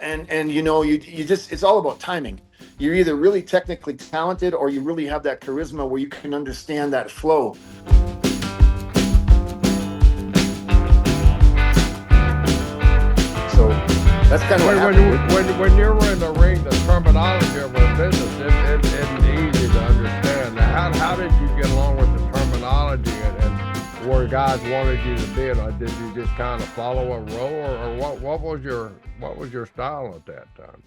and you just, it's all about timing. You're either really technically talented or you really have that charisma where you can understand that flow. So that's kind of what happened. When you were in the ring, the terminology of our business it isn't easy to understand. Now, how did you get along with the terminology and where guys wanted you to be? And did you just kind of follow a role, or what was your style at that time?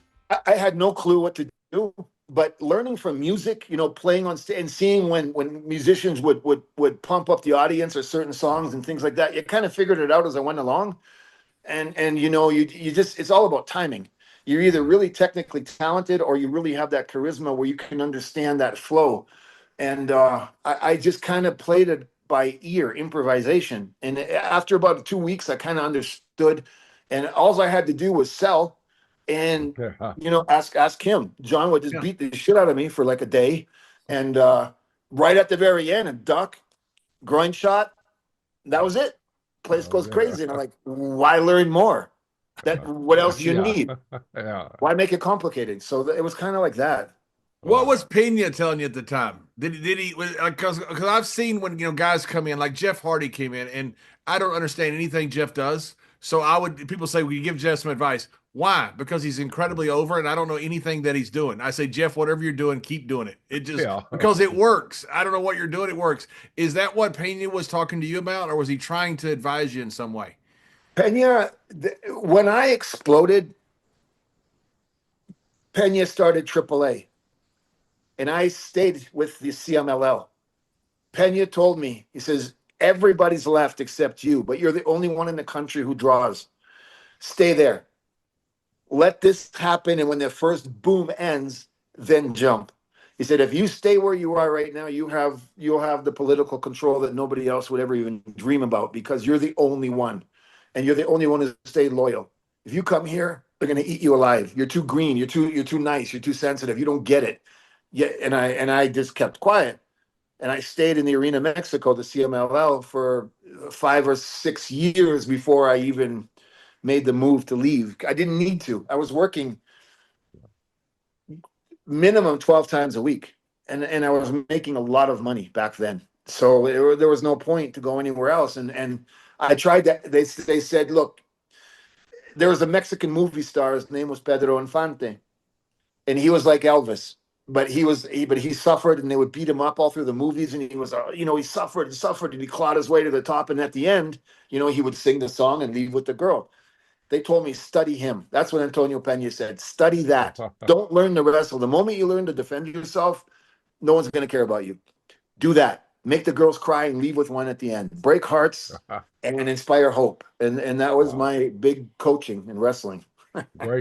I had no clue what to do, but learning from music, playing on stage and seeing when musicians would pump up the audience or certain songs and things like that, you kind of figured it out as I went along. And you just, it's all about timing. You're either really technically talented or you really have that charisma where you can understand that flow. And I just kind of played it by ear, improvisation. And after about 2 weeks, I kind of understood. And all I had to do was sell and ask him. John would just beat the shit out of me for like a day. And right at the very end, a duck, groin shot, that was it. Place goes crazy. And I'm like, why learn more? What else do you need? Why make it complicated? So it was kind of like that. What was Pena telling you at the time? Did he? Because I've seen when guys come in, like Jeff Hardy came in, and I don't understand anything Jeff does. So people say, "Will you give Jeff some advice?" Why? Because he's incredibly over, and I don't know anything that he's doing. I say, Jeff, whatever you're doing, keep doing it. It just because it works. I don't know what you're doing; it works. Is that what Pena was talking to you about, or was he trying to advise you in some way? Pena, when I exploded, Pena started AAA. And I stayed with the CMLL. Pena told me, he says, everybody's left except you, but you're the only one in the country who draws. Stay there. Let this happen, and when the first boom ends, then jump. He said, if you stay where you are right now, you'll have the political control that nobody else would ever even dream about, because you're the only one. And you're the only one who stayed loyal. If you come here, they're going to eat you alive. You're too green. You're too nice. You're too sensitive. You don't get it. Yeah, and I just kept quiet, and I stayed in the Arena Mexico, the CMLL, for 5 or 6 years before I even made the move to leave. I didn't need to. I was working minimum 12 times a week, and I was making a lot of money back then. So there was no point to go anywhere else. And I tried that. They said, look, there was a Mexican movie star. His name was Pedro Infante, and he was like Elvis. But he suffered, and they would beat him up all through the movies, and he was, he suffered and suffered, and he clawed his way to the top. And at the end, he would sing the song and leave with the girl. They told me, study him. That's what Antonio Pena said. Study that. Don't learn to wrestle. The moment you learn to defend yourself, no one's going to care about you. Do that. Make the girls cry and leave with one at the end. Break hearts and inspire hope. And that was my big coaching in wrestling. Great